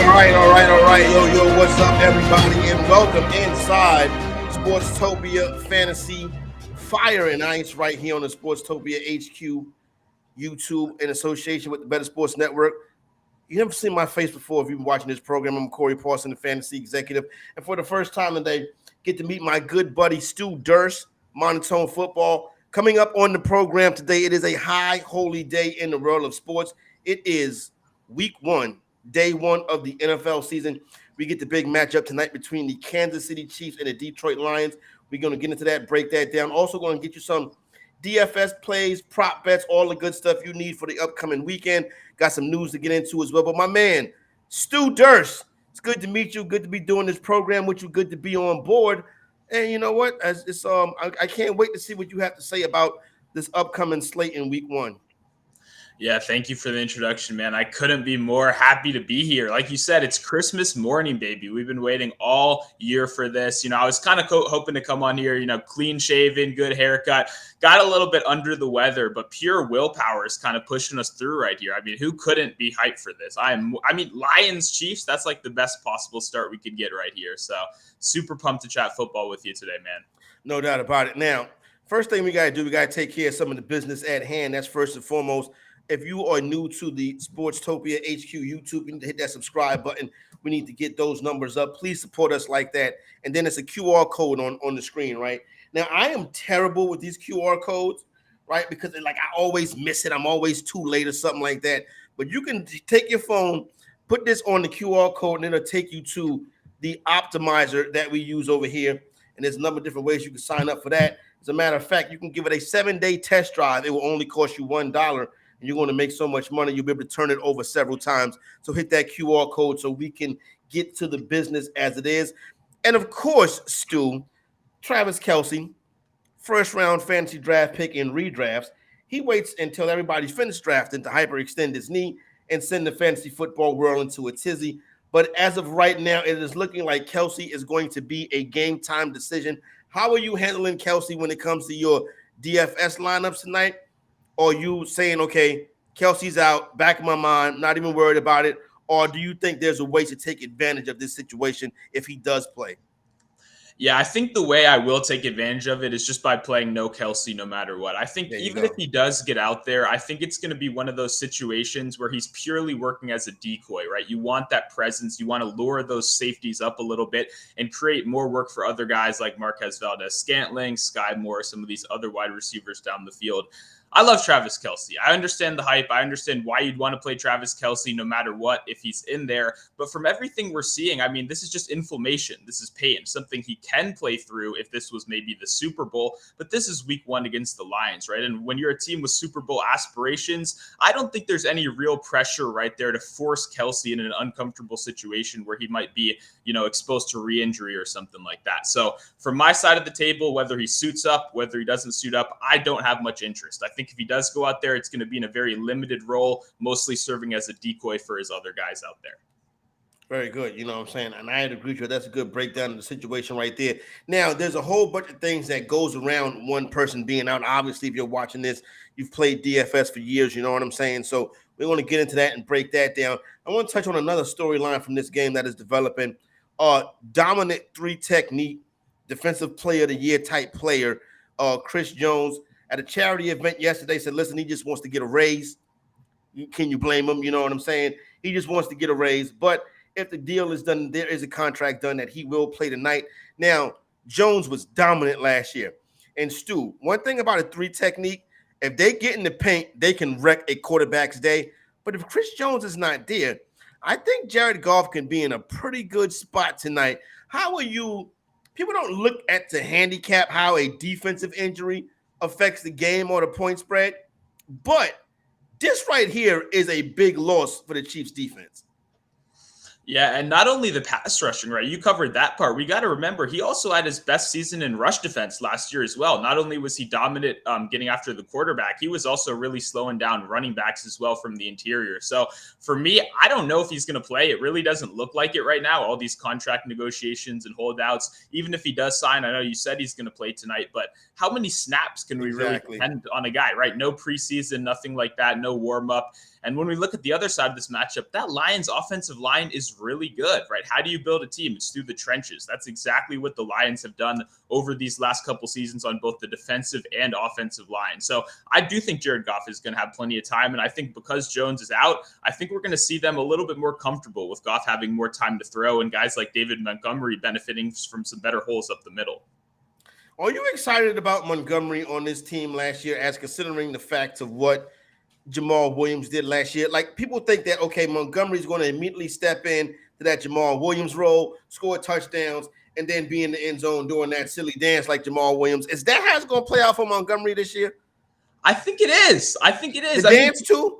All right. Yo, what's up, everybody? And welcome inside Sportstopia Fantasy Fire and Ice right here on the Sportstopia HQ YouTube in association with the Better Sports Network. You never seen my face before if you've been watching this program. I'm Corey Parson, the Fantasy Executive. And for the first time today, get to meet my good buddy Stu Durst, Monotone Football. Coming up on the program today, it is a high holy day in the world of sports. It is week one. Day one of the NFL season. We get the big matchup tonight between the Kansas City Chiefs and the Detroit Lions. We're going to get into that, break that down. Also going to get you some DFS plays, prop bets, all the good stuff you need for the upcoming weekend. Got some news to get into as well. But my man, Stu Durst, it's good to meet you. Good to be doing this program with you. Good to be on board. And you know what? I can't wait to see what you have to say about this upcoming slate in week one. Yeah, thank you for the introduction, man. I couldn't be more happy to be here. Like you said, it's Christmas morning, baby. We've been waiting all year for this. I was kind of hoping to come on here, clean shaven, good haircut. Got a little bit under the weather, but pure willpower is kind of pushing us through right here. I mean, who couldn't be hyped for this? Lions, Chiefs, that's like the best possible start we could get right here. So super pumped to chat football with you today, man. No doubt about it. Now, first thing we got to do, we got to take care of some of the business at hand. That's first and foremost. If you are new to the Sportstopia HQ YouTube, you need to hit that subscribe button. We need to get those numbers up. Please support us like that. And then it's a QR code on the screen, right? Now, I am terrible with these QR codes, right? Because I always miss it. I'm always too late or something like that. But you can take your phone, put this on the QR code, and it'll take you to the optimizer that we use over here. And there's a number of different ways you can sign up for that. As a matter of fact, you can give it a 7-day test drive. It will only cost you $1. And you're going to make so much money, you'll be able to turn it over several times. So hit that QR code so we can get to the business as it is. And of course, Stu, Travis Kelce, first-round fantasy draft pick in redrafts, he waits until everybody's finished drafting to hyperextend his knee and send the fantasy football world into a tizzy. But as of right now, it is looking like Kelce is going to be a game-time decision. How are you handling Kelce when it comes to your DFS lineups tonight? Or you saying, okay, Kelce's out, back of my mind, not even worried about it? Or do you think there's a way to take advantage of this situation if he does play? Yeah, I think the way I will take advantage of it is just by playing no Kelce no matter what. I think even if he does get out there, I think it's going to be one of those situations where he's purely working as a decoy, right? You want that presence. You want to lure those safeties up a little bit and create more work for other guys like Marquez Valdez-Scantling, Sky Moore, some of these other wide receivers down the field. I love Travis Kelce. I understand the hype. I understand why you'd want to play Travis Kelce no matter what if he's in there. But from everything we're seeing, I mean, this is just inflammation. This is pain, something he can play through if this was maybe the Super Bowl. But this is week one against the Lions, right? And when you're a team with Super Bowl aspirations, I don't think there's any real pressure right there to force Kelce in an uncomfortable situation where he might be, exposed to re-injury or something like that. So from my side of the table, whether he suits up, whether he doesn't suit up, I don't have much interest. I think if he does go out there, it's going to be in a very limited role, mostly serving as a decoy for his other guys out there. Very good. You know what I'm saying? And I agree with you. That's a good breakdown of the situation right there. Now, there's a whole bunch of things that goes around one person being out. Obviously, if you're watching this, you've played DFS for years. You know what I'm saying? So we want to get into that and break that down. I want to touch on another storyline from this game that is developing. Dominant three technique, defensive player of the year type player, Chris Jones, at a charity event yesterday said, listen, he just wants to get a raise. Can you blame him? You know what I'm saying? He just wants to get a raise. But if the deal is done, there is a contract done that he will play tonight. Now, Jones was dominant last year. And Stu, one thing about a three technique, if they get in the paint, they can wreck a quarterback's day. But if Chris Jones is not there, I think Jared Goff can be in a pretty good spot tonight. How are you? People don't look at the handicap how a defensive injury affects the game or the point spread. But this right here is a big loss for the Chiefs defense. Yeah, and not only the pass rushing, right? You covered that part. We got to remember, he also had his best season in rush defense last year as well. Not only was he dominant getting after the quarterback, he was also really slowing down running backs as well from the interior. So for me, I don't know if he's going to play. It really doesn't look like it right now, all these contract negotiations and holdouts. Even if he does sign, I know you said he's going to play tonight, but how many snaps can we really depend on a guy, right? No preseason, nothing like that, no warm-up. And when we look at the other side of this matchup, that Lions offensive line is really good, right? How do you build a team? It's through the trenches. That's exactly what the Lions have done over these last couple seasons on both the defensive and offensive line. So I do think Jared Goff is going to have plenty of time. And I think because Jones is out, I think we're going to see them a little bit more comfortable with Goff having more time to throw and guys like David Montgomery benefiting from some better holes up the middle. Are you excited about Montgomery on this team last year, as considering the facts of what Jamal Williams did last year? Like, people think that, okay, Montgomery's going to immediately step in to that Jamal Williams role, score touchdowns, and then be in the end zone doing that silly dance like Jamal Williams. Is that how it's going to play out for Montgomery this year? I think it is. The dance too?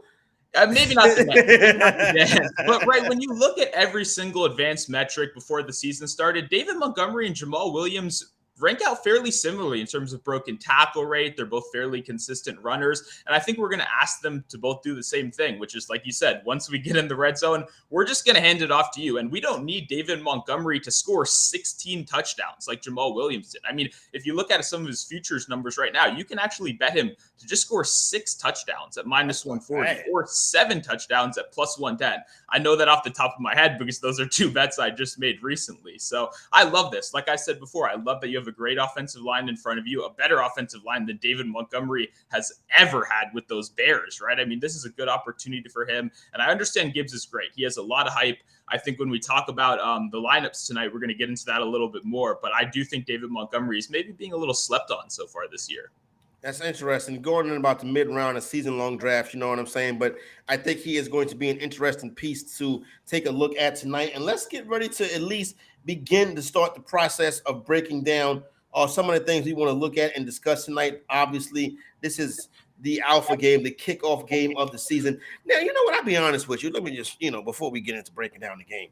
Maybe not the dance. But right, when you look at every single advanced metric before the season started, David Montgomery and Jamal Williams rank out fairly similarly in terms of broken tackle rate. They're both fairly consistent runners. And I think we're going to ask them to both do the same thing, which is, like you said, once we get in the red zone, we're just going to hand it off to you. And we don't need David Montgomery to score 16 touchdowns like Jamal Williams did. I mean, if you look at some of his futures numbers right now, you can actually bet him to just score 6 touchdowns at -140 or 7 touchdowns at +110. I know that off the top of my head because those are 2 bets I just made recently. So I love this. Like I said before, I love that you have a great offensive line in front of you, a better offensive line than David Montgomery has ever had with those Bears, right? I mean, this is a good opportunity for him. And I understand Gibbs is great. He has a lot of hype. I think when we talk about the lineups tonight, we're going to get into that a little bit more. But I do think David Montgomery is maybe being a little slept on so far this year. That's interesting. Going in about the mid-round, a season-long draft, you know what I'm saying? But I think he is going to be an interesting piece to take a look at tonight. And let's get ready to at least begin to start the process of breaking down some of the things we want to look at and discuss tonight. Obviously, this is the alpha game, the kickoff game of the season. Now, you know what? I'll be honest with you. Let me just, before we get into breaking down the game,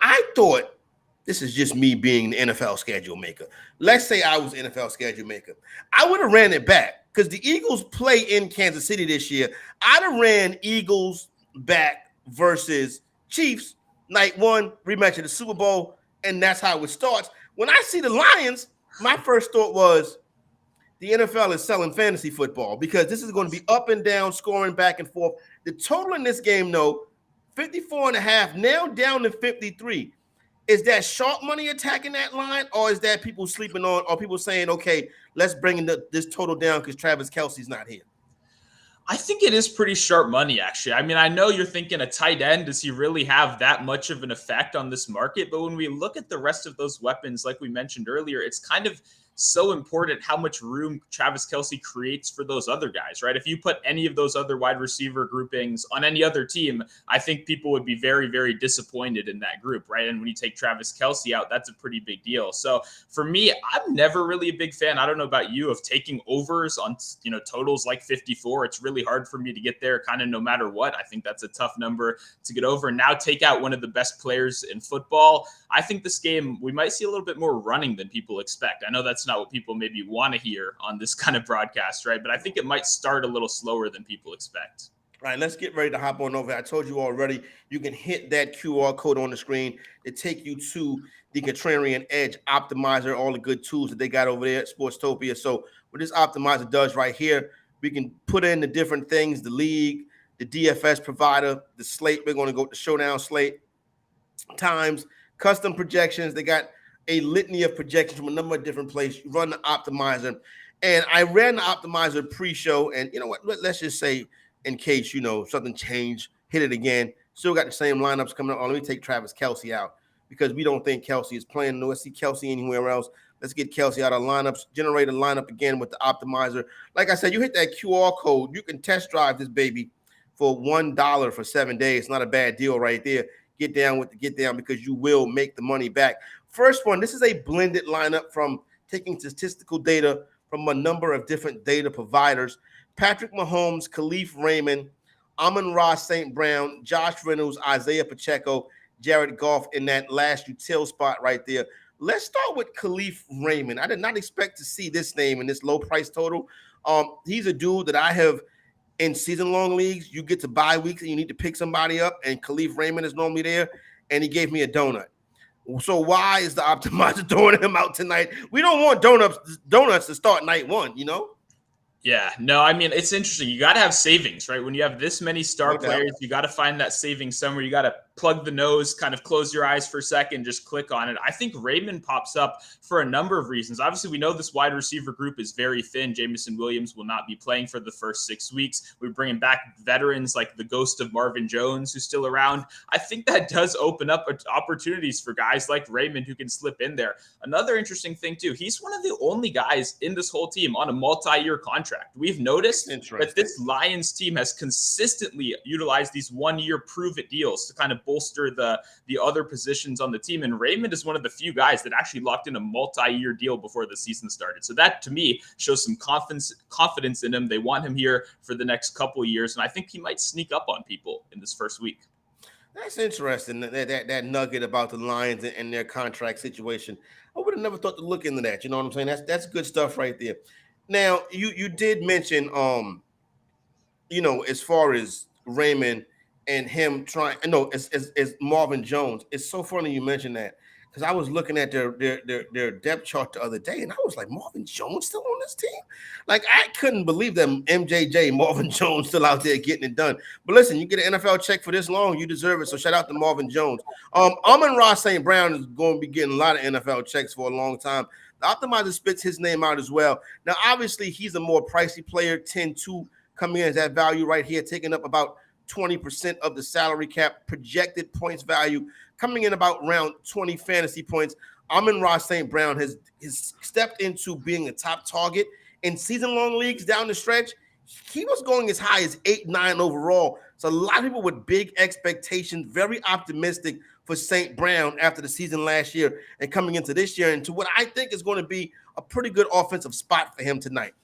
I thought, this is just me being the NFL schedule maker. Let's say I was NFL schedule maker. I would have ran it back because the Eagles play in Kansas City this year. I'd have ran Eagles back versus Chiefs night 1, rematch of the Super Bowl, and that's how it starts. When I see the Lions, my first thought was the NFL is selling fantasy football because this is going to be up and down, scoring back and forth. The total in this game, though, 54.5, now down to 53. Is that sharp money attacking that line, or is that people sleeping on, or people saying, okay, let's bring this total down because Travis Kelce's not here? I think it is pretty sharp money, actually. I mean, I know you're thinking a tight end. Does he really have that much of an effect on this market? But when we look at the rest of those weapons, like we mentioned earlier, it's kind of so important how much room Travis Kelce creates for those other guys, right? If you put any of those other wide receiver groupings on any other team, I think people would be very, very disappointed in that group, right? And when you take Travis Kelce out, that's a pretty big deal. So for me, I'm never really a big fan, I don't know about you, of taking overs on, totals like 54. It's really hard for me to get there kind of no matter what. I think that's a tough number to get over. Now take out one of the best players in football. I think this game, we might see a little bit more running than people expect. I know that's not what people maybe want to hear on this kind of broadcast, right? But I think it might start a little slower than people expect. All right, let's get ready to hop on over. I told you already, you can hit that QR code on the screen to take you to the Contrarian Edge Optimizer, all the good tools that they got over there at Sportstopia. So what this optimizer does right here, we can put in the different things, the league, the DFS provider, the slate. We're going to go to showdown slate, times, custom projections. They got a litany of projections from a number of different places. You run the optimizer. And I ran the optimizer pre-show. And you know what? Let's just say, in case, something changed, hit it again. Still got the same lineups coming up. Oh, let me take Travis Kelce out because we don't think Kelce is playing. Let's see Kelce anywhere else. Let's get Kelce out of lineups, generate a lineup again with the optimizer. Like I said, you hit that QR code, you can test drive this baby for $1 for 7 days. Not a bad deal right there. Get down with the get down because you will make the money back. First one, this is a blended lineup from taking statistical data from a number of different data providers. Patrick Mahomes, Khalif Raymond, Amon-Ra St. Brown, Josh Reynolds, Isaiah Pacheco, Jared Goff in that last util spot right there. Let's start with Khalif Raymond. I did not expect to see this name in this low price total. He's a dude that I have in season-long leagues. You get to bye weeks and you need to pick somebody up, and Khalif Raymond is normally there, and he gave me a donut. So why is the optimizer throwing him out tonight? We don't want donuts to start night 1, Yeah, no, I mean, it's interesting. You got to have savings, right? When you have this many star No doubt. players, you got to find that savings somewhere. You got to plug the nose, kind of close your eyes for a second, just click on it. I think Raymond pops up for a number of reasons. Obviously, we know this wide receiver group is very thin. Jamison Williams will not be playing for the first 6 weeks. We're bringing back veterans like the ghost of Marvin Jones, who's still around. I think that does open up opportunities for guys like Raymond who can slip in there. Another interesting thing, too, he's one of the only guys in this whole team on a multi-year contract. We've noticed that this Lions team has consistently utilized these 1-year prove-it deals to kind of bolster the other positions on the team. And Raymond is one of the few guys that actually locked in a multi-year deal before the season started. So that, to me, shows some confidence in him. They want him here for the next couple of years, and I think he might sneak up on people in this first week. That's interesting. That nugget about the Lions and their contract situation. I would have never thought to look into that. You know what I'm saying? That's good stuff right there. Now, you did mention as far as Raymond and him trying, as Marvin Jones. It's so funny you mentioned that because I was looking at their depth chart the other day and I was like, Marvin Jones still on this team? Like, I couldn't believe that MJJ Marvin Jones still out there getting it done. But listen, you get an NFL check for this long, you deserve it. So shout out to Marvin Jones. Amon-Ra St. Brown is going to be getting a lot of NFL checks for a long time. The optimizer spits his name out as well. Now, obviously, he's a more pricey player, 10-2 coming in as that value right here, taking up about 20% of the salary cap, projected points value, coming in about around 20 fantasy points. Amon-Ra St. Brown has stepped into being a top target in season-long leagues down the stretch. He was going as high as 8-9 overall. So a lot of people with big expectations, very optimistic for St. Brown after the season last year and coming into this year into what I think is going to be a pretty good offensive spot for him tonight.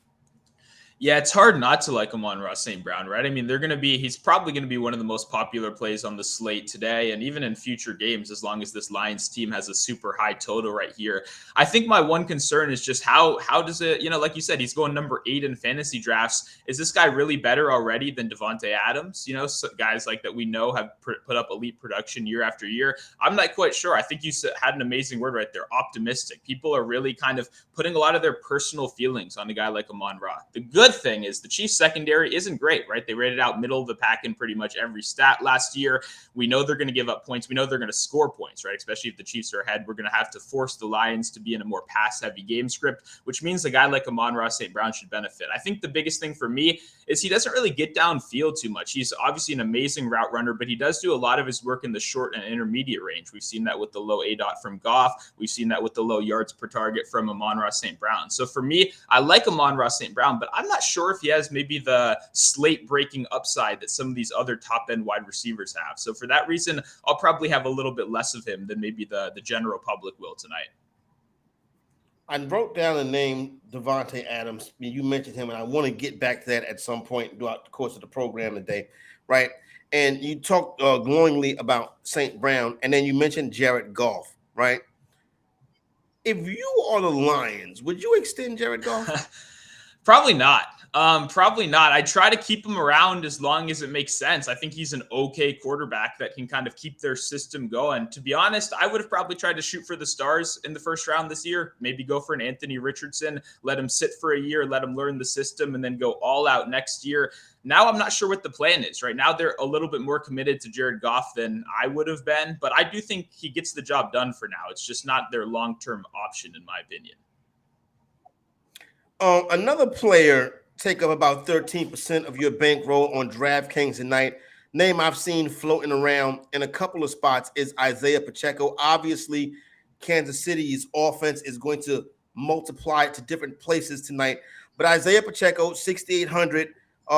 Yeah, it's hard not to like Amon-Ra St. Brown, right? I mean, he's probably going to be one of the most popular plays on the slate today and even in future games, as long as this Lions team has a super high total right here. I think my one concern is just how does it, like you said, he's going number 8 in fantasy drafts. Is this guy really better already than Devontae Adams? So guys like that we know have put up elite production year after year. I'm not quite sure. I think you had an amazing word right there, optimistic. People are really kind of putting a lot of their personal feelings on a guy like Amon-Ra. The good thing is the Chiefs secondary isn't great, right? They rated out middle of the pack in pretty much every stat last year. We know they're going to give up points. We know they're going to score points, right? Especially if the Chiefs are ahead, we're going to have to force the Lions to be in a more pass-heavy game script, which means a guy like Amon-Ra St. Brown should benefit. I think the biggest thing for me is he doesn't really get downfield too much. He's obviously an amazing route runner, but he does do a lot of his work in the short and intermediate range. We've seen that with the low ADOT from Goff. We've seen that with the low yards per target from Amon-Ra St. Brown. So for me, I like Amon-Ra St. Brown, but I'm not sure if he has maybe the slate breaking upside that some of these other top end wide receivers have. So for that reason, I'll probably have a little bit less of him than maybe the general public will tonight. I wrote down the name Devontae Adams. You mentioned him, and I want to get back to that at some point throughout the course of the program today, right? And you talked glowingly about St. Brown, and then you mentioned Jared Goff, right? If you are the Lions, would you extend Jared Goff? Probably not. Probably not. I try to keep him around as long as it makes sense. I think he's an okay quarterback that can kind of keep their system going. To be honest, I would have probably tried to shoot for the stars in the first round this year. Maybe go for an Anthony Richardson, let him sit for a year, let him learn the system, and then go all out next year. Now I'm not sure what the plan is. Right now they're a little bit more committed to Jared Goff than I would have been, but I do think he gets the job done for now. It's just not their long-term option, in my opinion. Another player take up about 13% of your bankroll on DraftKings tonight. Name I've seen floating around in a couple of spots is Isaiah Pacheco. Obviously, Kansas City's offense is going to multiply it to different places tonight. But Isaiah Pacheco, 6,800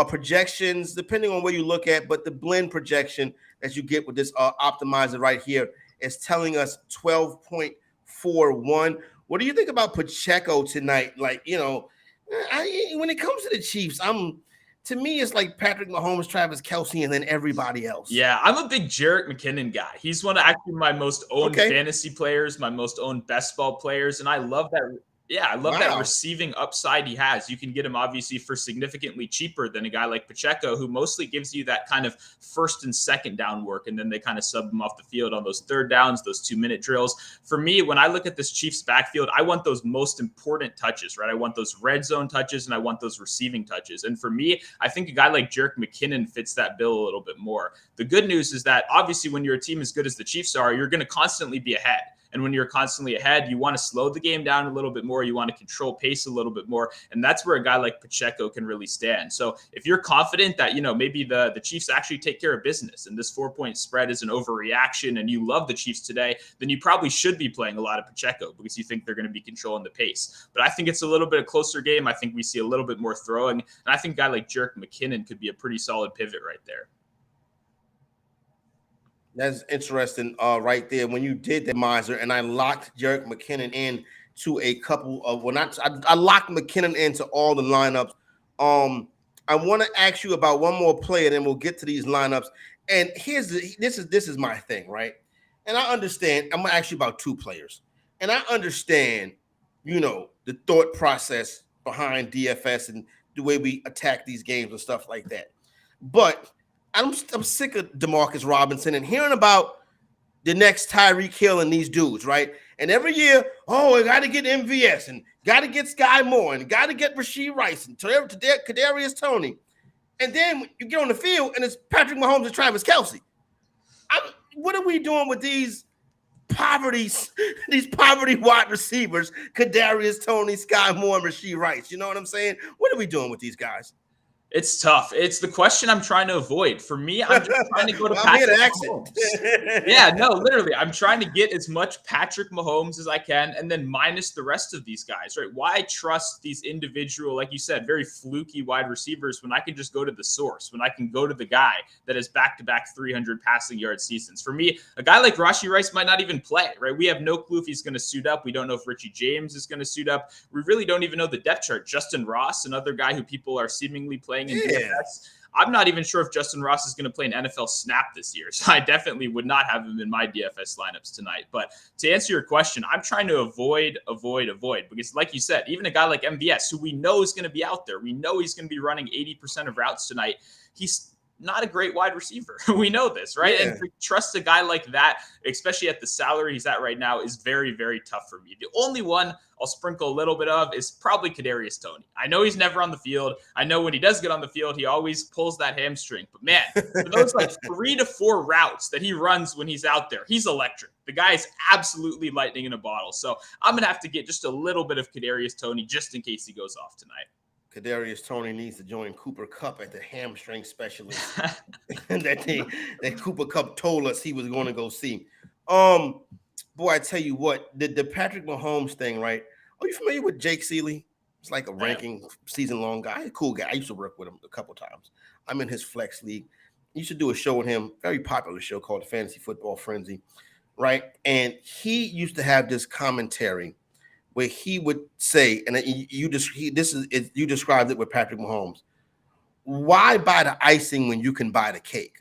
projections, depending on where you look at, but the blend projection that you get with this optimizer right here is telling us 12.41. What do you think about Pacheco tonight? Like, when it comes to the Chiefs, to me, it's like Patrick Mahomes, Travis Kelce, and then everybody else. Yeah, I'm a big Jerick McKinnon guy. He's one of actually my most owned fantasy players, my most owned best ball players, and I love that. Yeah, I love that Wow. receiving upside he has. You can get him obviously for significantly cheaper than a guy like Pacheco, who mostly gives you that kind of first and second down work, and then they kind of sub him off the field on those third downs, those 2-minute drills. For me, when I look at this Chiefs backfield, I want those most important touches, right? I want those red zone touches and I want those receiving touches. And for me, I think a guy like Jerick McKinnon fits that bill a little bit more. The good news is that obviously when you're a team as good as the Chiefs are, you're going to constantly be ahead. And when you're constantly ahead, you want to slow the game down a little bit more. You want to control pace a little bit more. And that's where a guy like Pacheco can really stand. So if you're confident that, maybe the Chiefs actually take care of business and this 4-point spread is an overreaction and you love the Chiefs today, then you probably should be playing a lot of Pacheco because you think they're going to be controlling the pace. But I think it's a little bit a closer game. I think we see a little bit more throwing. And I think a guy like Jerick McKinnon could be a pretty solid pivot right there. That's interesting, right there. When you did the miser, and I locked Jerick McKinnon in to a couple of I locked McKinnon into all the lineups. I want to ask you about one more player, then we'll get to these lineups. And this is my thing, right? And I understand. I'm gonna ask you about 2 players, and I understand, the thought process behind DFS and the way we attack these games and stuff like that. But I'm sick of DeMarcus Robinson and hearing about the next Tyreek Hill and these dudes, right? And every year, I got to get MVS and got to get Sky Moore and got to get Rashee Rice and Kadarius Toney. And then you get on the field and it's Patrick Mahomes and Travis Kelce. What are we doing with these poverty wide receivers, Kadarius Toney, Sky Moore, and Rashee Rice? You know what I'm saying? What are we doing with these guys? It's tough. It's the question I'm trying to avoid. For me, I'm just trying to go to Patrick Mahomes. Yeah, no, literally. I'm trying to get as much Patrick Mahomes as I can and then minus the rest of these guys, right? Why trust these individual, like you said, very fluky wide receivers when I can just go to the source, when I can go to the guy that has back-to-back 300 passing yard seasons? For me, a guy like Rashee Rice might not even play, right? We have no clue if he's going to suit up. We don't know if Richie James is going to suit up. We really don't even know the depth chart. Justin Ross, another guy who people are seemingly playing in DFS. I'm not even sure if Justin Ross is going to play an NFL snap this year. So I definitely would not have him in my DFS lineups tonight. But to answer your question, I'm trying to avoid because like you said, even a guy like MVS, who we know is going to be out there, we know he's going to be running 80% of routes tonight. He's not a great wide receiver. We know this, right? Yeah. And to trust a guy like that, especially at the salary he's at right now, is very, very tough for me. The only one I'll sprinkle a little bit of is probably Kadarius Toney. I know he's never on the field. I know when he does get on the field, he always pulls that hamstring. But man, for those like 3 to 4 routes that he runs when he's out there, he's electric. The guy is absolutely lightning in a bottle. So I'm going to have to get just a little bit of Kadarius Toney just in case he goes off tonight. Kadarius Toney needs to join Cooper Kupp at the hamstring specialist that Cooper Kupp told us he was going to go see. Boy, I tell you what, the Patrick Mahomes thing, right? Are you familiar with Jake Seeley? It's like a ranking season-long guy. A cool guy. I used to work with him a couple times. I'm in his flex league. You should do a show with him, very popular show called the Fantasy Football Frenzy, right? And he used to have this commentary where he would say, and you described it with Patrick Mahomes. Why buy the icing when you can buy the cake?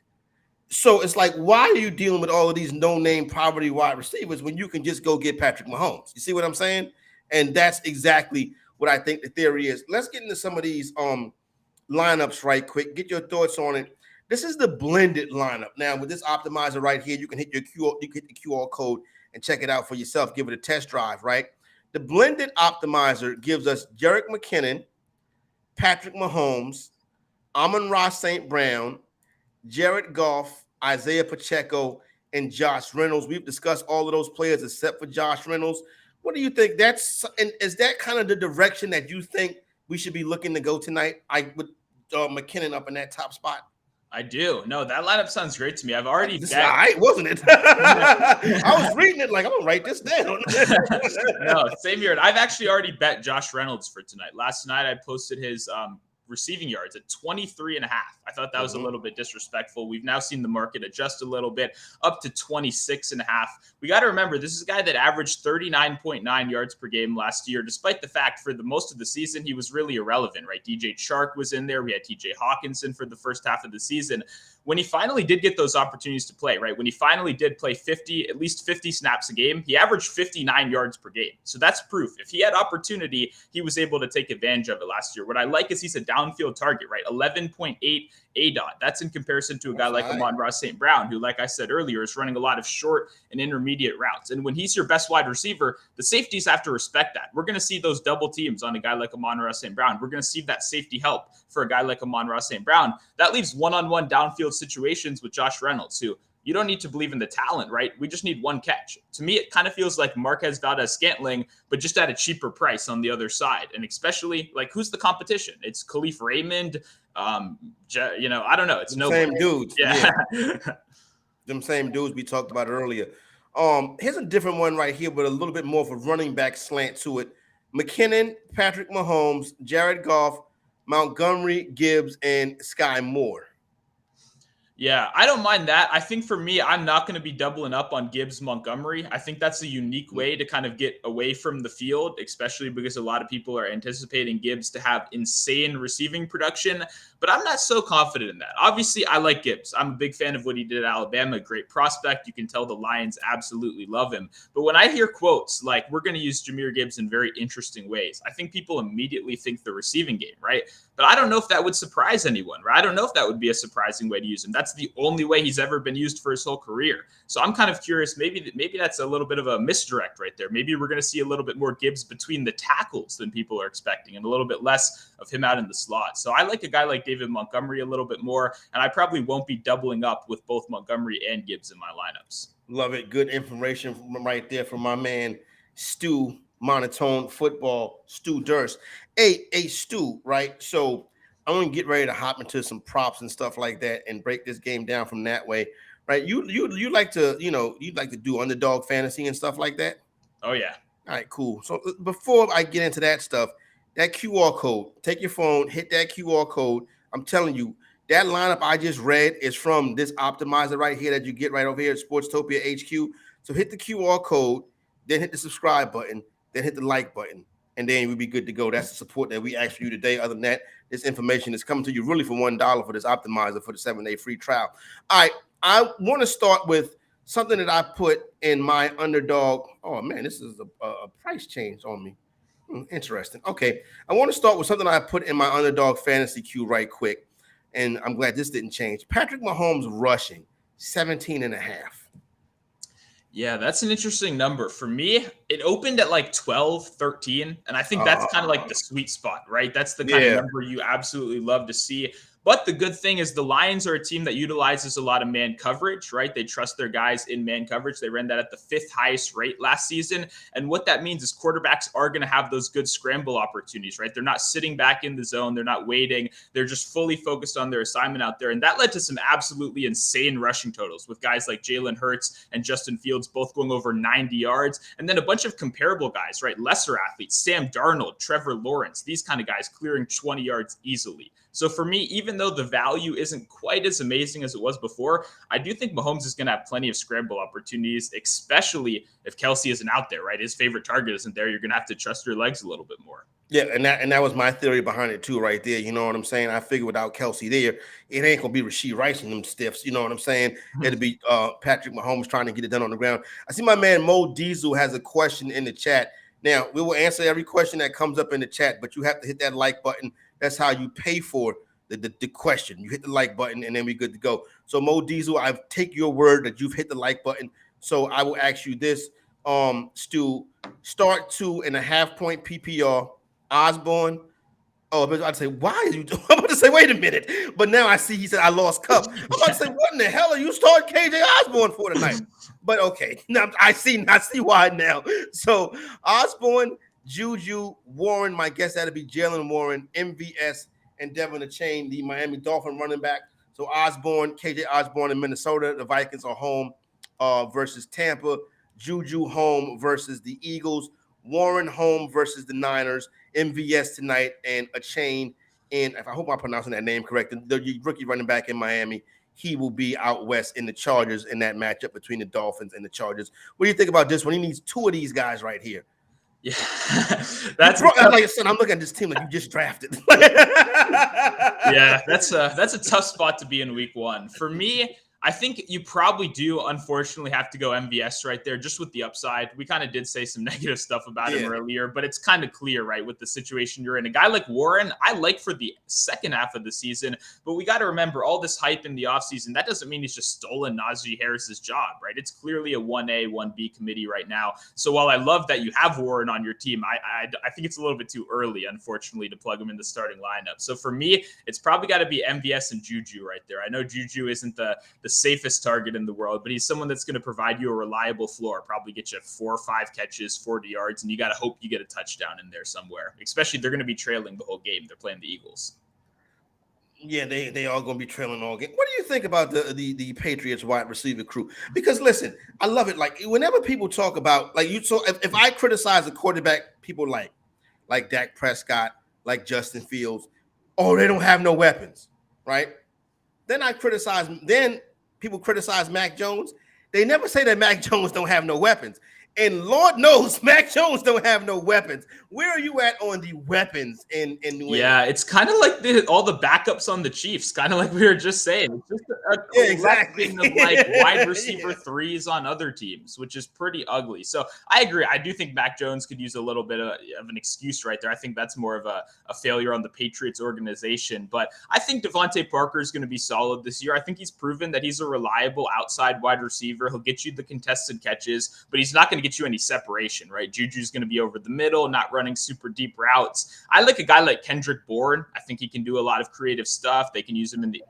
So it's like, why are you dealing with all of these no-name poverty wide receivers when you can just go get Patrick Mahomes? You see what I'm saying? And that's exactly what I think the theory is. Let's get into some of these lineups right quick. Get your thoughts on it. This is the blended lineup. Now, with this optimizer right here, you can hit the QR code and check it out for yourself. Give it a test drive, right? The blended optimizer gives us Jerick McKinnon, Patrick Mahomes, Amon-Ra St. Brown, Jared Goff, Isaiah Pacheco, and Josh Reynolds. We've discussed all of those players except for Josh Reynolds. What do you think? Is that kind of the direction that you think we should be looking to go tonight? With McKinnon up in that top spot. I do. No, that lineup sounds great to me. I've already this is all right, wasn't it? I was reading it like I'm gonna write this down. No, same here. I've actually already bet Josh Reynolds for tonight. Last night I posted his receiving yards at 23.5. I thought that was a little bit disrespectful. We've now seen the market adjust a little bit up to 26.5. We got to remember, this is a guy that averaged 39.9 yards per game last year, despite the fact for the most of the season, he was really irrelevant, right? DJ Chark was in there. We had TJ Hawkinson for the first half of the season. when he finally did get those opportunities to play, right? When he finally did play at least 50 snaps a game, he averaged 59 yards per game. So that's proof. If he had opportunity, he was able to take advantage of it last year. What I like is he's a downfield target, right? 11.8 ADOT. That's in comparison to a guy like Amon-Ra St. Brown, who, like I said earlier, is running a lot of short and intermediate routes. And when he's your best wide receiver, the safeties have to respect that. We're going to see those double teams on a guy like Amon-Ra St. Brown. We're going to see that safety help for a guy like Amon-Ra St. Brown. That leaves one-on-one downfield situations with Josh Reynolds, who you don't need to believe in the talent, right? We just need one catch. To me, it kind of feels like Marquez Valdez-Scantling, but just at a cheaper price on the other side. And especially, like, who's the competition? It's Khalif Raymond. I don't know. It's no same dudes. Yeah. Them same dudes we talked about earlier. Here's a different one right here, but a little bit more of a running back slant to it. McKinnon, Patrick Mahomes, Jared Goff, Montgomery, Gibbs, and Sky Moore. Yeah, I don't mind that. I think for me, I'm not going to be doubling up on Gibbs Montgomery. I think that's a unique way to kind of get away from the field, especially because a lot of people are anticipating Gibbs to have insane receiving production. But I'm not so confident in that. Obviously, I like Gibbs. I'm a big fan of what he did at Alabama, a great prospect. You can tell the Lions absolutely love him. But when I hear quotes like, we're going to use Jahmyr Gibbs in very interesting ways, I think people immediately think the receiving game, right? But I don't know if that would surprise anyone, right? I don't know if that would be a surprising way to use him. That's the only way he's ever been used for his whole career. So I'm kind of curious. Maybe that's a little bit of a misdirect right there. Maybe we're going to see a little bit more Gibbs between the tackles than people are expecting and a little bit less of him out in the slot. So I like a guy like David Montgomery a little bit more, and I probably won't be doubling up with both Montgomery and Gibbs in my lineups. Love it. Good information right there from my man, Stu, Monotone Football, Stu Durst. Hey, Stu, right? So I'm going to get ready to hop into some props and stuff like that and break this game down from that way, right? You like to, you'd like to do underdog fantasy and stuff like that? Oh, yeah. All right, cool. So before I get into that stuff, that QR code, take your phone, hit that QR code. I'm telling you, that lineup I just read is from this optimizer right here that you get right over here at Sportstopia HQ. So hit the QR code, then hit the subscribe button, then hit the like button, and then we'll be good to go. That's the support that we asked for you today. Other than that, this information is coming to you really for $1 for this optimizer for the 7-day free trial. All right, I want to start with something that I put in my underdog. Oh, man, this is a price change on me. Interesting. Okay, I want to start with something I put in my underdog fantasy queue right quick, and I'm glad this didn't change. Patrick Mahomes rushing 17.5. Yeah, that's an interesting number. For me, it opened at like 12, 13, and I think that's kind of like the sweet spot, right? That's the kind of number you absolutely love to see. But the good thing is the Lions are a team that utilizes a lot of man coverage, right? They trust their guys in man coverage. They ran that at the 5th highest rate last season. And what that means is quarterbacks are going to have those good scramble opportunities, right? They're not sitting back in the zone. They're not waiting. They're just fully focused on their assignment out there. And that led to some absolutely insane rushing totals with guys like Jalen Hurts and Justin Fields both going over 90 yards. And then a bunch of comparable guys, right? Lesser athletes, Sam Darnold, Trevor Lawrence, these kind of guys clearing 20 yards easily. So for me, even though the value isn't quite as amazing as it was before, I do think Mahomes is going to have plenty of scramble opportunities, especially if Kelce isn't out there, right? His favorite target isn't there. You're going to have to trust your legs a little bit more. Yeah, and that was my theory behind it too, right there. You know what I'm saying? I figured without Kelce there, it ain't gonna be Rashee Rice and them stiffs. You know what I'm saying? It'll be Patrick Mahomes trying to get it done on the ground. I see my man Mo Diesel has a question in the chat. Now we will answer every question that comes up in the chat, but you have to hit that like button. That's how you pay for the question. You hit the like button, and then we're good to go. So Mo Diesel, I take your word that you've hit the like button. So I will ask you this, Stu, start 2.5 point PPR. Osborne. Oh, but I'd say, why are you doing? I'm about to say, wait a minute. But now I see he said I lost Cup. I'm about to say, what in the hell are you starting KJ Osborne for tonight? But okay, now I see why now. So Osborne, Juju, Warren, my guess that'd be Jalen Warren, MVS, and Devin Achane, the Miami Dolphin running back. So Osborne, KJ Osborne in Minnesota. The Vikings are home versus Tampa. Juju home versus the Eagles. Warren home versus the Niners. MVS tonight, and Achane, and if I hope I'm pronouncing that name correct, the rookie running back in Miami, he will be out west in the Chargers in that matchup between the Dolphins and the Chargers. What do you think about this one? He needs 2 of these guys right here. Yeah, that's like I said. I'm looking at this team like you just drafted. Yeah, that's a tough spot to be in week one. For me, I think you probably do, unfortunately, have to go MVS right there, just with the upside. We kind of did say some negative stuff about him earlier, but it's kind of clear, right, with the situation you're in. A guy like Warren, I like for the second half of the season, but we got to remember all this hype in the offseason. That doesn't mean he's just stolen Najee Harris's job, right? It's clearly a 1A, 1B committee right now. So while I love that you have Warren on your team, I think it's a little bit too early, unfortunately, to plug him in the starting lineup. So for me, it's probably got to be MVS and Juju right there. I know Juju isn't the safest target in the world, but he's someone that's going to provide you a reliable floor, probably get you 4 or 5 catches, 40 yards, and you got to hope you get a touchdown in there somewhere, especially if they're going to be trailing the whole game. They're playing the Eagles. Yeah, they are going to be trailing all game. What do you think about the Patriots wide receiver crew? Because listen, I love it. Like whenever people talk about if I criticize a quarterback, people like Dak Prescott, like Justin Fields, oh, they don't have no weapons, right? Then people criticize Mac Jones. They never say that Mac Jones don't have no weapons. And Lord knows Mac Jones don't have no weapons. Where are you at on the weapons in New England? Yeah, it's kind of like all the backups on the Chiefs, kind of like we were just saying. It's just a collecting of like wide receiver threes on other teams, which is pretty ugly. So I agree. I do think Mac Jones could use a little bit of an excuse right there. I think that's more of a failure on the Patriots organization. But I think Devontae Parker is going to be solid this year. I think he's proven that he's a reliable outside wide receiver. He'll get you the contested catches, but he's not going to get you any separation, right? Juju's going to be over the middle, not running super deep routes. I like a guy like Kendrick Bourne. I think he can do a lot of creative stuff. They can use him in the...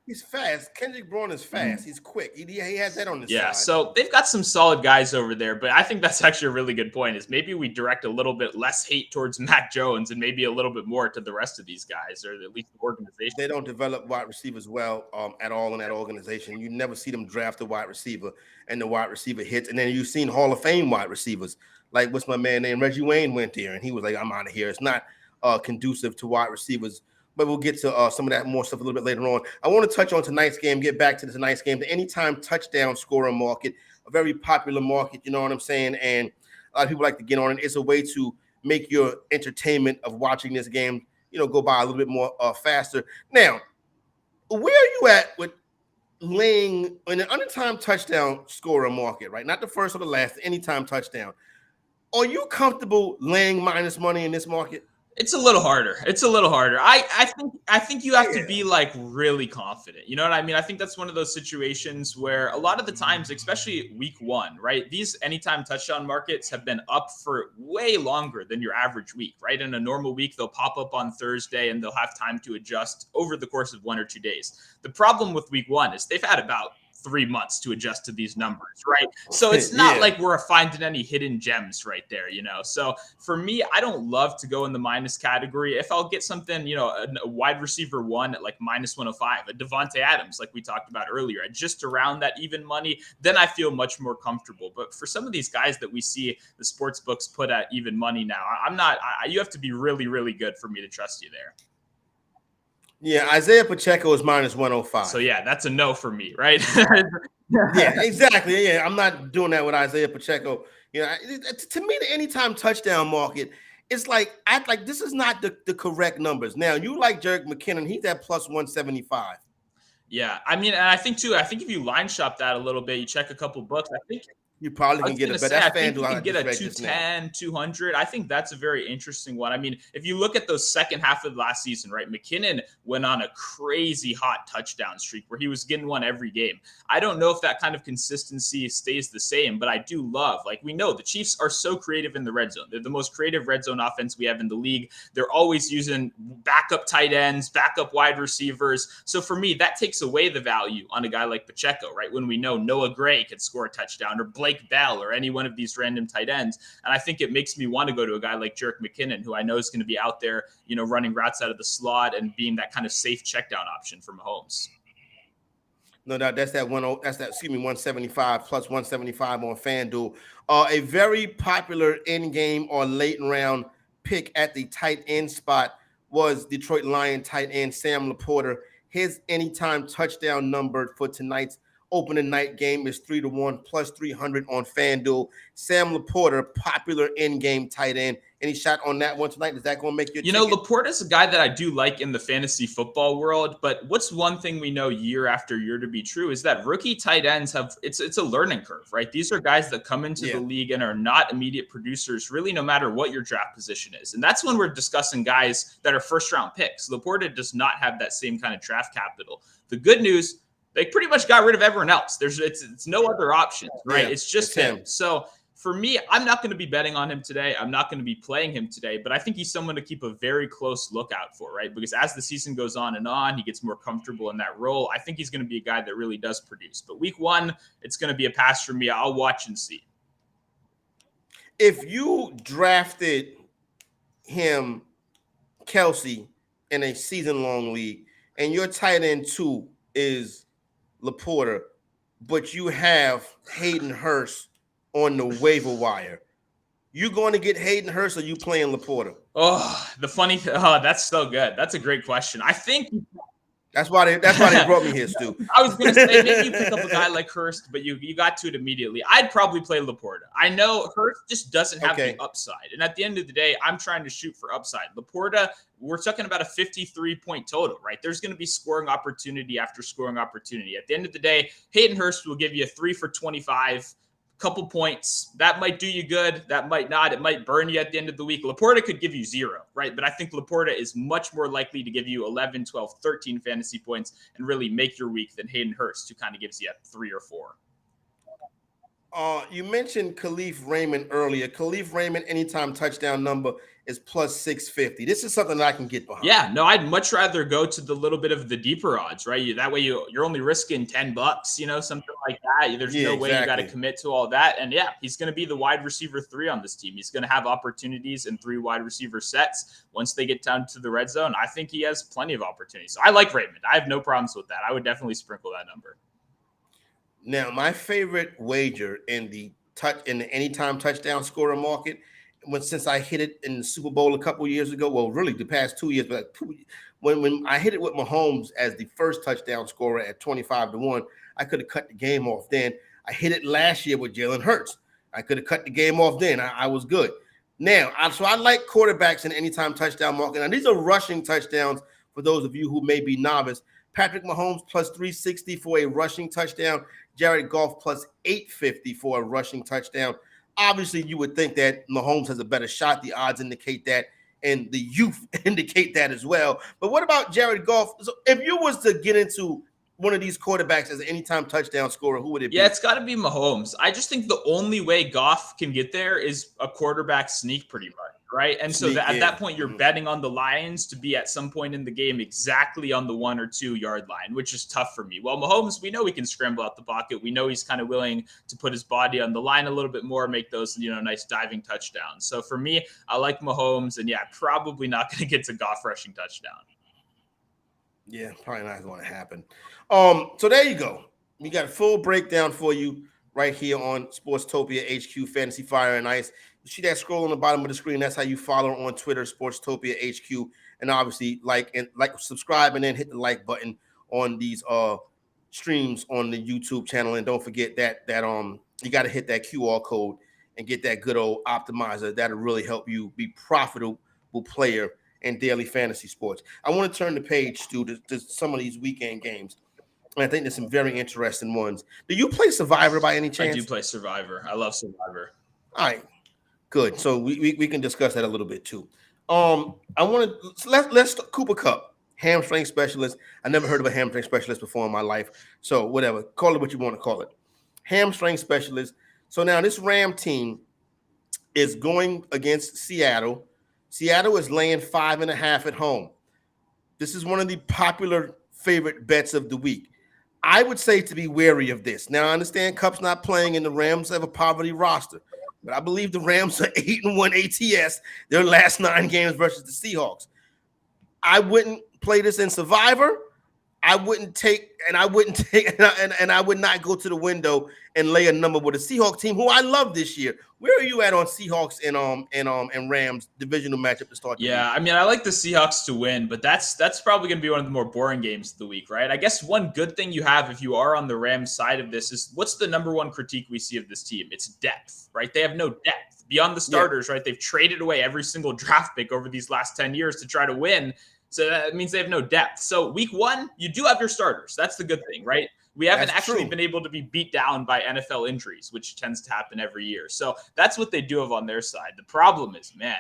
He's fast. Kendrick Bourne is fast. He's quick. He has that on the side. Yeah, so they've got some solid guys over there, but I think that's actually a really good point is maybe we direct a little bit less hate towards Mac Jones and maybe a little bit more to the rest of these guys, or at least the organization. They don't develop wide receivers well at all in that organization. You never see them draft a wide receiver and the wide receiver hits. And then you've seen Hall of Fame wide receivers. Like what's my man named Reggie Wayne went there and he was like, I'm out of here. It's not conducive to wide receivers. But we'll get to some of that more stuff a little bit later on. I want to touch on tonight's game, get back to tonight's game, the anytime touchdown scorer market, a very popular market, you know what I'm saying? And a lot of people like to get on it. It's a way to make your entertainment of watching this game, go by a little bit more faster. Now, where are you at with laying in an anytime touchdown scorer market, right? Not the first or the last, the anytime touchdown. Are you comfortable laying minus money in this market? It's a little harder. I think you have to be like really confident. You know what I mean? I think that's one of those situations where a lot of the times, especially week one, right? These anytime touchdown markets have been up for way longer than your average week, right? In a normal week, they'll pop up on Thursday and they'll have time to adjust over the course of 1 or 2 days. The problem with week one is they've had about 3 months to adjust to these numbers, right? So it's not like we're finding any hidden gems right there, So for me, I don't love to go in the minus category. If I'll get something, a wide receiver one at like minus 105, a Devontae Adams, like we talked about earlier, at just around that even money, then I feel much more comfortable. But for some of these guys that we see the sports books put at even money now, you have to be really, really good for me to trust you there. Yeah, Isaiah Pacheco is minus 105. So, yeah, that's a no for me, right? Yeah, exactly. Yeah, I'm not doing that with Isaiah Pacheco. To me, the anytime touchdown market, it's like, act like this is not the correct numbers. Now, you like Jerick McKinnon. He's at plus 175. Yeah, I mean, and I think if you line shop that a little bit, you check a couple books, I think you probably can get a better. I think you can get a 210, 200. I think that's a very interesting one. I mean, if you look at those second half of last season, right? McKinnon went on a crazy hot touchdown streak where he was getting one every game. I don't know if that kind of consistency stays the same, but I do love, like we know the Chiefs are so creative in the red zone. They're the most creative red zone offense we have in the league. They're always using backup tight ends, backup wide receivers. So for me, that takes away the value on a guy like Pacheco, right? When we know Noah Gray could score a touchdown or Blake Bell or any one of these random tight ends. And I think it makes me want to go to a guy like Jerick McKinnon, who I know is going to be out there, running routes out of the slot and being that kind of safe check down option for Mahomes. No doubt. That's that 175 plus 175 on FanDuel. A very popular in-game or late round pick at the tight end spot was Detroit Lion tight end Sam Laporta. His anytime touchdown number for tonight's opening night game is 3-1 plus 300 on FanDuel. Sam Laporta, popular in-game tight end. Any shot on that one tonight? Is that going to make your ticket? Laporta's a guy that I do like in the fantasy football world, but what's one thing we know year after year to be true is that rookie tight ends it's a learning curve, right? These are guys that come into the league and are not immediate producers, really, no matter what your draft position is. And that's when we're discussing guys that are first-round picks. Laporta does not have that same kind of draft capital. The good news, they pretty much got rid of everyone else. It's no other options, right? Yeah, it's just him. So for me, I'm not going to be betting on him today. I'm not going to be playing him today, but I think he's someone to keep a very close lookout for, right? Because as the season goes on and on, he gets more comfortable in that role. I think he's going to be a guy that really does produce. But week one, it's going to be a pass for me. I'll watch and see. If you drafted him, Kelsey, in a season-long league, and your tight end 2 is Laporta, but you have Hayden Hurst on the waiver wire, you going to get Hayden Hurst or you playing Laporta? That's so good. That's a great question. I think that's why they brought me here, Stu. I was going to say maybe you pick up a guy like Hurst, but you got to it immediately. I'd probably play Laporta. I know Hurst just doesn't have the upside, and at the end of the day, I'm trying to shoot for upside. Laporta, we're talking about a 53-point total, right? There's going to be scoring opportunity after scoring opportunity. At the end of the day, Hayden Hurst will give you a 3 for 25. Couple points. That might do you good. That might not. It might burn you at the end of the week. Laporta could give you 0, right? But I think Laporta is much more likely to give you 11, 12, 13 fantasy points and really make your week than Hayden Hurst, who kind of gives you 3 or 4. You mentioned Khalif Raymond earlier. Khalif Raymond, anytime touchdown number is plus 650. This is something that I can get behind. Yeah, no, I'd much rather go to the little bit of the deeper odds, right? That way you're only risking $10, something like that. There's no way you got to commit to all that. And yeah, he's going to be the wide receiver 3 on this team. He's going to have opportunities in 3 wide receiver sets. Once they get down to the red zone, I think he has plenty of opportunities. So I like Raymond. I have no problems with that. I would definitely sprinkle that number. Now, my favorite wager in the anytime touchdown scorer market, since I hit it in the Super Bowl a couple years ago, well, really the past 2 years, but when I hit it with Mahomes as the first touchdown scorer at 25-1, I could have cut the game off then. I hit it last year with Jalen Hurts. I could have cut the game off then. I was good. Now, so I like quarterbacks in anytime touchdown market. Now, these are rushing touchdowns for those of you who may be novice. Patrick Mahomes plus 360 for a rushing touchdown. Jared Goff plus 850 for a rushing touchdown. Obviously, you would think that Mahomes has a better shot. The odds indicate that, and the youth indicate that as well. But what about Jared Goff? So if you was to get into one of these quarterbacks as an anytime touchdown scorer, who would it be? Yeah, it's got to be Mahomes. I just think the only way Goff can get there is a quarterback sneak pretty much, right? And so at that point, you're betting on the Lions to be at some point in the game exactly on the 1 or 2 yard line, which is tough for me. Well, Mahomes, we know he can scramble out the pocket. We know he's kind of willing to put his body on the line a little bit more, make those, nice diving touchdowns. So for me, I like Mahomes, and yeah, probably not going to get to Goff rushing touchdown. Yeah, probably not going to happen. So there you go. We got a full breakdown for you right here on Sportstopia HQ Fantasy Fire and Ice. You see that scroll on the bottom of the screen? That's how you follow on Twitter, Sportstopia HQ, and obviously like, subscribe, and then hit the like button on these streams on the YouTube channel. And don't forget that you got to hit that QR code and get that good old optimizer. That'll really help you be profitable player in daily fantasy sports. I want to turn the page, Stu, to some of these weekend games. And I think there's some very interesting ones. Do you play Survivor by any chance? I do play Survivor. I love Survivor. All right, good. So we can discuss that a little bit too. Let's Cooper Kupp, hamstring specialist. I never heard of a hamstring specialist before in my life. So whatever, call it what you want to call it. Hamstring specialist. So now this Ram team is going against Seattle. Seattle is laying 5.5 at home. This is one of the popular favorite bets of the week. I would say to be wary of this. Now, I understand Kupp's not playing and the Rams have a poverty roster, but I believe the Rams are 8-1 ATS their last 9 games versus the Seahawks. I wouldn't play this in Survivor. I wouldn't take, and I would not go to the window and lay a number with a Seahawks team who I love this year. Where are you at on Seahawks and Rams divisional matchup to start the week? Yeah, I mean, I like the Seahawks to win, but that's probably going to be one of the more boring games of the week, right? I guess one good thing you have if you are on the Rams side of this is what's the number one critique we see of this team? It's depth, right? They have no depth beyond the starters, right? They've traded away every single draft pick over these last 10 years to try to win. So that means they have no depth. So week one, you do have your starters. That's the good thing, right? We haven't actually been able to be beat down by NFL injuries, which tends to happen every year. So that's what they do have on their side. The problem is, man,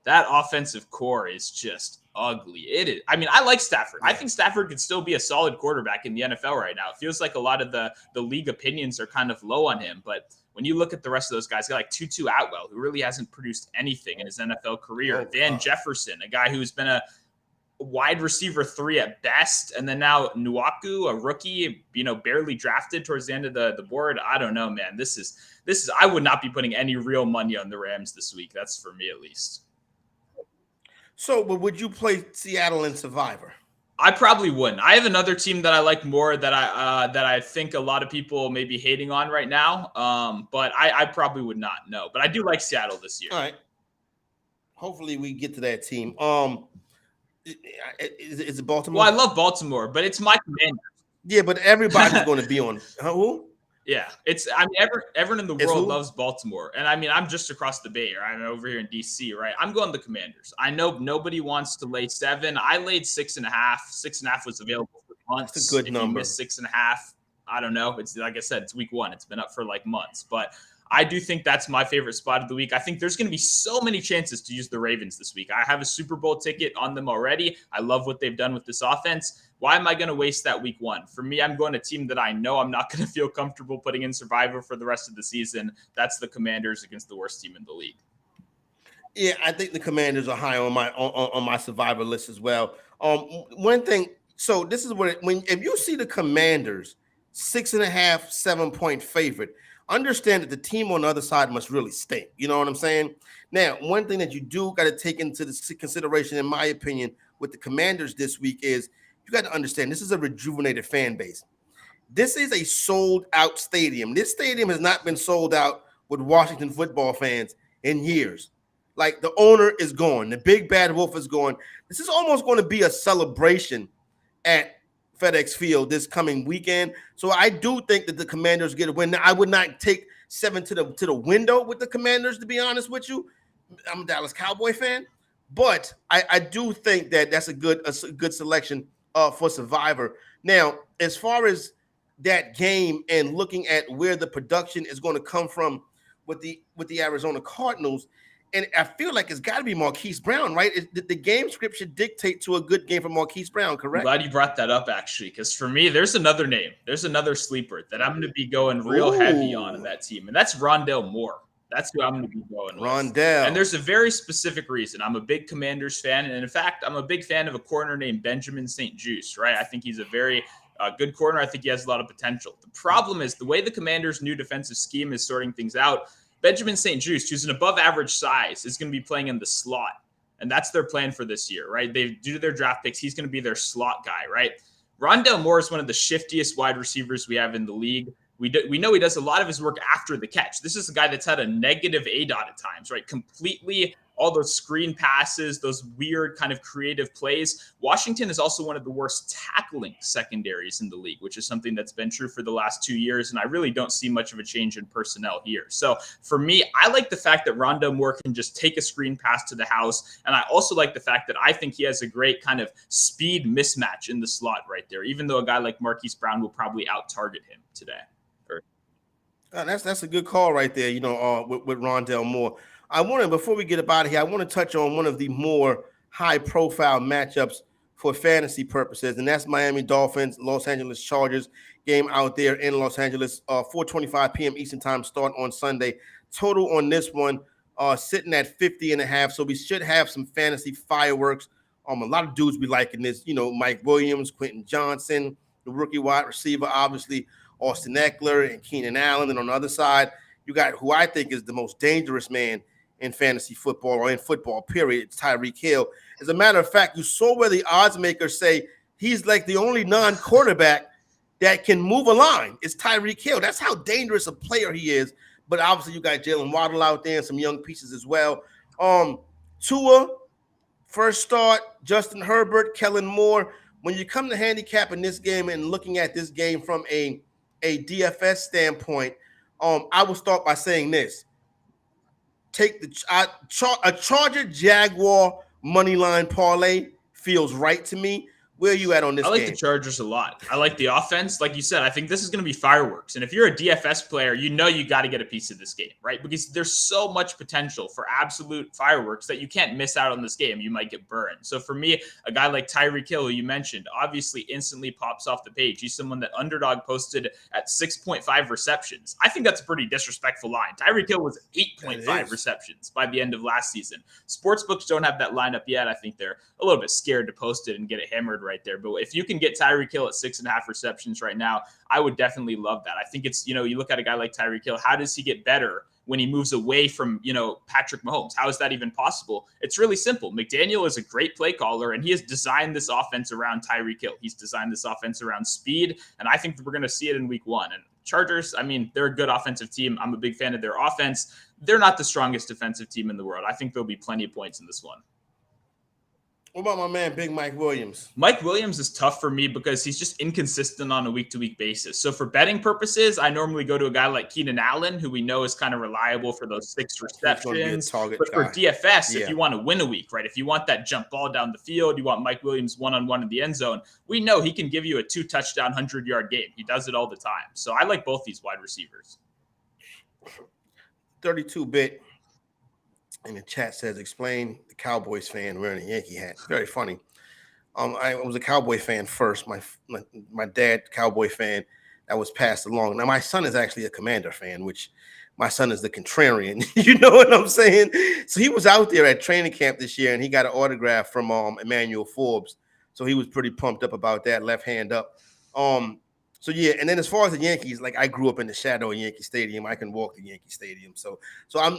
that offensive core is just ugly. It is. I mean, I like Stafford. I think Stafford could still be a solid quarterback in the NFL right now. It feels like a lot of the league opinions are kind of low on him, but when you look at the rest of those guys, like Tutu Atwell, who really hasn't produced anything in his NFL career, Van Jefferson, a guy who's been a wide receiver 3 at best, and then now Nwaku, a rookie, barely drafted towards the end of the board. I don't know, man. This is. I would not be putting any real money on the Rams this week. That's for me at least. So, but would you play Seattle in Survivor? I probably wouldn't. I have another team that I like more that I think a lot of people may be hating on right now. But I probably would not. No, but I do like Seattle this year. All right. Hopefully we get to that team. Is it Baltimore? Well, I love Baltimore, but it's my Commanders. Yeah, but everybody's going to be on who? Yeah, everyone in the world loves Baltimore, and I mean I'm just across the bay. I'm over here in DC, right? I'm going the Commanders. I know nobody wants to lay 7. I laid 6.5. 6.5 was available for months. That's a good number. You missed 6.5, I don't know. It's like I said, it's week 1. It's been up for like months, but I do think that's my favorite spot of the week. I think there's going to be so many chances to use the Ravens this week. I have a Super Bowl ticket on them already. I love what they've done with this offense. Why am I going to waste that week 1? For me, I'm going to a team that I know I'm not going to feel comfortable putting in Survivor for the rest of the season. That's the Commanders against the worst team in the league. Yeah, I think the Commanders are high on my Survivor list as well. One thing, so this is what if you see the Commanders 6.5, 7-point favorite, understand that the team on the other side must really stink. You know what I'm saying? Now, one thing that you do got to take into consideration, in my opinion, with the Commanders this week is you got to understand this is a rejuvenated fan base. This is a sold-out stadium. This stadium has not been sold out with Washington football fans in years. Like, the owner is gone. The big bad wolf is gone. This is almost going to be a celebration at FedEx Field this coming weekend. So I do think that the Commanders get a win. Now, I would not take 7 to the window with the Commanders, to be honest with you. I'm a Dallas Cowboy fan, but I do think that that's a good selection for Survivor. Now, as far as that game and looking at where the production is going to come from with the Arizona Cardinals, and I feel like it's got to be Marquise Brown, right? The game script should dictate to a good game for Marquise Brown, correct? I'm glad you brought that up, actually, because for me, there's another name. There's another sleeper that I'm going to be going real heavy on in that team, and that's Rondale Moore. That's who I'm going to be going with. Rondale. And there's a very specific reason. I'm a big Commanders fan, and in fact, I'm a big fan of a corner named Benjamin St-Juste, right? I think he's a very good corner. I think he has a lot of potential. The problem is the way the Commanders' new defensive scheme is sorting things out, Benjamin St-Juste, who's an above-average size, is going to be playing in the slot, and that's their plan for this year, right? Due to their draft picks, he's going to be their slot guy, right? Rondale Moore is one of the shiftiest wide receivers we have in the league. We know he does a lot of his work after the catch. This is a guy that's had a negative ADOT at times, right? Completely all those screen passes, those weird kind of creative plays. Washington is also one of the worst tackling secondaries in the league, which is something that's been true for the last 2 years. And I really don't see much of a change in personnel here. So for me, I like the fact that Rondale Moore can just take a screen pass to the house. And I also like the fact that I think he has a great kind of speed mismatch in the slot right there, even though a guy like Marquise Brown will probably out-target him today. That's a good call right there, with Rondale Moore. Before we get up out of here, I want to touch on one of the more high-profile matchups for fantasy purposes, and that's Miami Dolphins, Los Angeles Chargers game out there in Los Angeles, 4:25 p.m. Eastern time start on Sunday. Total on this one sitting at 50.5, so we should have some fantasy fireworks. A lot of dudes be liking this, Mike Williams, Quentin Johnson, the rookie wide receiver, obviously, Austin Eckler and Keenan Allen. And on the other side, you got who I think is the most dangerous man in fantasy football or in football, period. It's Tyreek Hill. As a matter of fact, you saw where the odds makers say he's like the only non-quarterback that can move a line. It's Tyreek Hill. That's how dangerous a player he is. But obviously, you got Jalen Waddle out there and some young pieces as well. Tua, first start, Justin Herbert, Kellen Moore. When you come to handicapping this game and looking at this game from a DFS standpoint, I will start by saying this. Take a Charger Jaguar money line parlay feels right to me. Where are you at on this game? I like the Chargers a lot. I like the offense. Like you said, I think this is going to be fireworks. And if you're a DFS player, you know you got to get a piece of this game, right? Because there's so much potential for absolute fireworks that you can't miss out on this game. You might get burned. So for me, a guy like Tyreek Hill, who you mentioned, obviously instantly pops off the page. He's someone that Underdog posted at 6.5 receptions. I think that's a pretty disrespectful line. Tyreek Hill was 8.5 receptions by the end of last season. Sportsbooks don't have that lineup yet. I think they're a little bit scared to post it and get it hammered right there. But if you can get Tyreek Hill at 6.5 receptions right now, I would definitely love that. I think it's, you look at a guy like Tyreek Hill, how does he get better when he moves away from, Patrick Mahomes? How is that even possible? It's really simple. McDaniel is a great play caller, and he has designed this offense around Tyreek Hill. He's designed this offense around speed, and I think that we're going to see it in week 1. And Chargers, I mean, they're a good offensive team. I'm a big fan of their offense. They're not the strongest defensive team in the world. I think there'll be plenty of points in this one. What about my man, Big Mike Williams? Mike Williams is tough for me because he's just inconsistent on a week-to-week basis. So for betting purposes, I normally go to a guy like Keenan Allen, who we know is kind of reliable for those 6 receptions. But for DFS, if you want to win a week, right, if you want that jump ball down the field, you want Mike Williams one-on-one in the end zone, we know he can give you a 2-touchdown, 100-yard game. He does it all the time. So I like both these wide receivers. 32-bit. In the chat says, explain the Cowboys fan wearing a Yankee hat. Very funny. I was a Cowboy fan first. My dad, Cowboy fan, that was passed along. Now, my son is actually a Commander fan, which my son is the contrarian. You know what I'm saying? So he was out there at training camp this year, and he got an autograph from Emmanuel Forbes. So he was pretty pumped up about that, left hand up. So yeah, and then as far as the Yankees, like I grew up in the shadow of Yankee Stadium. I can walk to Yankee Stadium.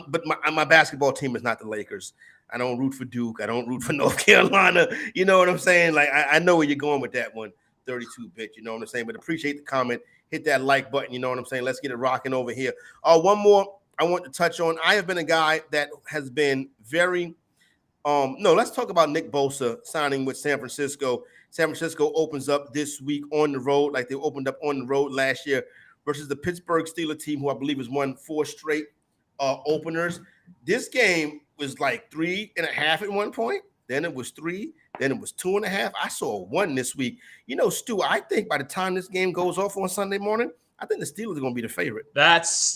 But my basketball team is not the Lakers. I don't root for Duke. I don't root for North Carolina. You know what I'm saying? Like I know where you're going with that one, 32-bit. You know what I'm saying? But appreciate the comment. Hit that like button. You know what I'm saying? Let's get it rocking over here. One more I want to touch on. I have been a guy that has been very let's talk about Nick Bosa signing with San Francisco. San Francisco opens up this week on the road, like they opened up on the road last year, versus the Pittsburgh Steelers team, who I believe has won 4 straight openers. This game was like 3.5 at one point. Then it was 3. Then it was 2.5. I saw 1 this week. Stu, I think by the time this game goes off on Sunday morning, I think the Steelers are going to be the favorite. That's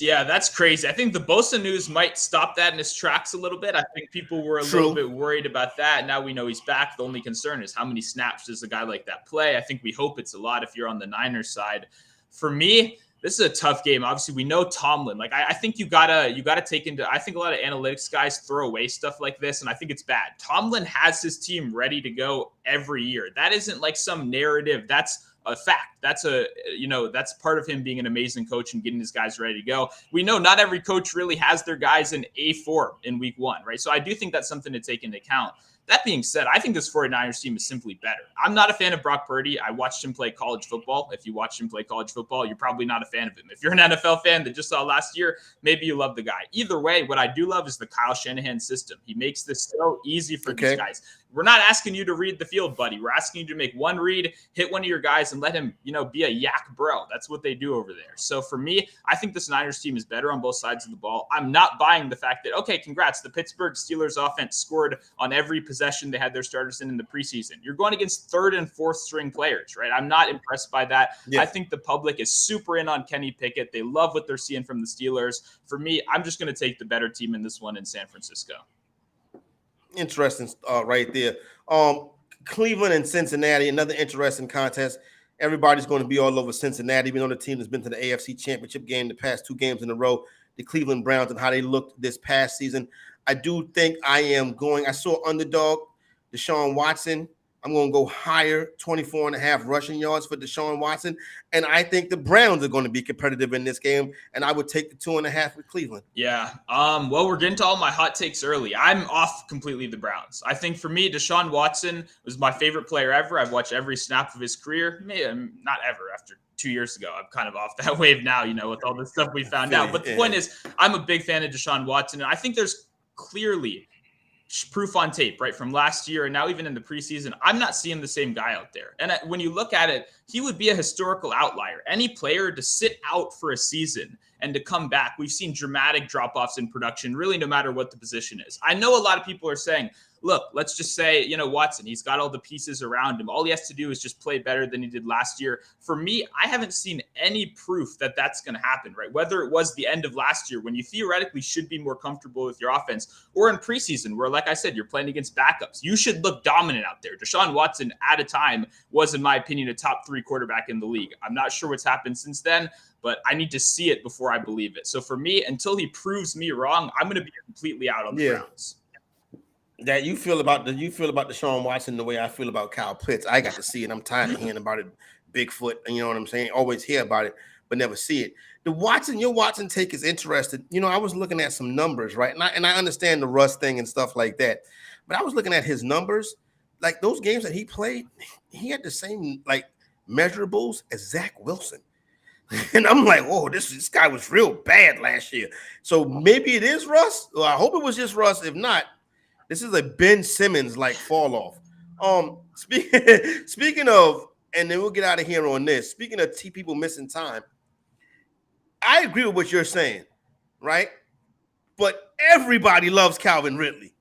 crazy. I think the Bosa news might stop that in its tracks a little bit. I think people were a little bit worried about that. Now we know he's back. The only concern is how many snaps does a guy like that play? I think we hope it's a lot if you're on the Niners side. For me, this is a tough game. Obviously, we know Tomlin. Like I think you gotta take into. I think a lot of analytics guys throw away stuff like this, and I think it's bad. Tomlin has his team ready to go every year. That isn't like some narrative. That's a fact. That's that's part of him being an amazing coach and getting his guys ready to go. We know not every coach really has their guys in A form in week 1, right? So I do think that's something to take into account. That being said, I think this 49ers team is simply better. I'm not a fan of Brock Purdy. I watched him play college football. If you watched him play college football, you're probably not a fan of him. If you're an NFL fan that just saw last year, maybe you love the guy. Either way, what I do love is the Kyle Shanahan system. He makes this so easy for these guys. We're not asking you to read the field, buddy. We're asking you to make one read, hit one of your guys, and let him, be a yak bro. That's what they do over there. So for me, I think this Niners team is better on both sides of the ball. I'm not buying the fact that, okay, congrats, the Pittsburgh Steelers offense scored on every possession they had their starters in the preseason. You're going against 3rd and 4th string players, right? I'm not impressed by that. Yeah. I think the public is super in on Kenny Pickett. They love what they're seeing from the Steelers. For me, I'm just going to take the better team in this one in San Francisco. Interesting right there. Cleveland and Cincinnati, another interesting contest. Everybody's going to be all over Cincinnati, even though the team has been to the AFC Championship game the past 2 games in a row. The Cleveland Browns and how they looked this past season. I do think I saw underdog Deshaun Watson I'm going to go higher, 24.5 rushing yards for Deshaun Watson. And I think the Browns are going to be competitive in this game. And I would take the 2.5 with Cleveland. Yeah. Well, we're getting to all my hot takes early. I'm off completely the Browns. I think for me, Deshaun Watson was my favorite player ever. I've watched every snap of his career. Maybe not ever. After 2 years ago, I'm kind of off that wave now, with all the stuff we found out. But the point is, I'm a big fan of Deshaun Watson. And I think there's clearly proof on tape, right, from last year and now even in the preseason. I'm not seeing the same guy out there. And when you look at it, he would be a historical outlier. Any player to sit out for a season and to come back, we've seen dramatic drop-offs in production, really no matter what the position is. I know a lot of people are saying, look, let's just say, Watson, he's got all the pieces around him. All he has to do is just play better than he did last year. For me, I haven't seen any proof that that's going to happen, right? Whether it was the end of last year when you theoretically should be more comfortable with your offense, or in preseason where, like I said, you're playing against backups. You should look dominant out there. Deshaun Watson, at a time, was, in my opinion, a top 3 quarterback in the league. I'm not sure what's happened since then, but I need to see it before I believe it. So for me, until he proves me wrong, I'm going to be completely out on the Browns. That you feel about Deshaun Watson the way I feel about Kyle Pitts. I got to see it. I'm tired of hearing about it. Bigfoot, you know what I'm saying? Always hear about it, but never see it. Your Watson take is interesting. I was looking at some numbers, right? And I understand the Russ thing and stuff like that, but I was looking at his numbers. Like those games that he played, he had the same measurables as Zach Wilson. And I'm like, oh, this guy was real bad last year. So maybe it is Russ. Well, I hope it was just Russ. If not, this is a Ben Simmons fall off. Speaking of, and then we'll get out of here on this. Speaking of people missing time, I agree with what you're saying, right? But everybody loves Calvin Ridley,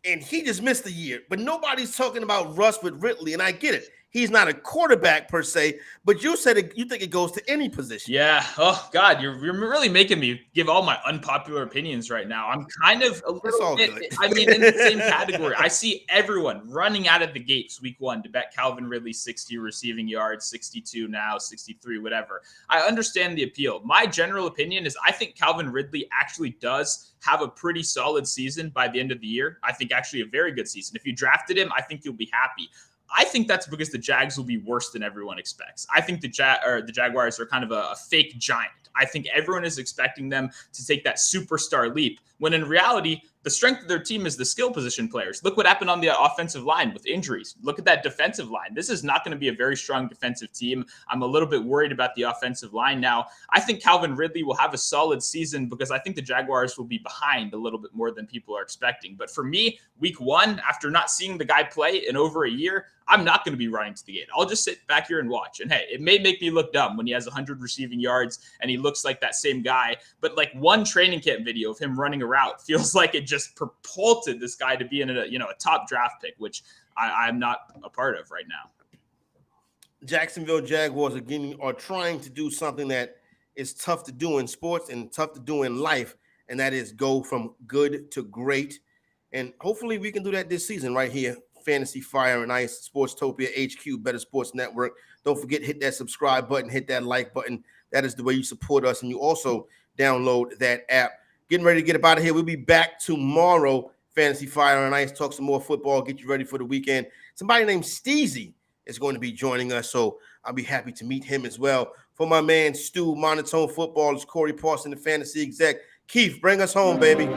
and he just missed a year. But nobody's talking about Russ with Ridley, and I get it. He's not a quarterback per se, but you said you think it goes to any position. Yeah. Oh God, you're really making me give all my unpopular opinions right now. I'm kind of a little bit, in the same category. I see everyone running out of the gates week 1 to bet Calvin Ridley 60 receiving yards, 62 now, 63, whatever. I understand the appeal. My general opinion is I think Calvin Ridley actually does have a pretty solid season by the end of the year. I think actually a very good season. If you drafted him, I think you'll be happy. I think that's because the Jags will be worse than everyone expects. I think the Jaguars are kind of a fake giant. I think everyone is expecting them to take that superstar leap, when in reality, the strength of their team is the skill position players. Look what happened on the offensive line with injuries. Look at that defensive line. This is not going to be a very strong defensive team. I'm a little bit worried about the offensive line now. I think Calvin Ridley will have a solid season because I think the Jaguars will be behind a little bit more than people are expecting. But for me, week 1, after not seeing the guy play in over a year, I'm not going to be running to the gate. I'll just sit back here and watch. And hey, it may make me look dumb when he has 100 receiving yards and he looks like that same guy. But one training camp video of him running a route feels like it just propulsed this guy to be in a top draft pick, which I'm not a part of right now. Jacksonville Jaguars are trying to do something that is tough to do in sports and tough to do in life, and that is go from good to great. And hopefully we can do that this season right here. Fantasy Fire and Ice, Sportstopia HQ, Better Sports Network. Don't forget, hit that subscribe button, hit that like button. That is the way you support us. And you also download that app. Getting ready to get up out of here. We'll be back tomorrow. Fantasy Fire and Ice, talk some more football, get you ready for the weekend. Somebody named Steezy is going to be joining us, so I'll be happy to meet him as well. For my man Stu, Monotone Football, it's Corey Parson, the fantasy exec. Keith, bring us home, baby.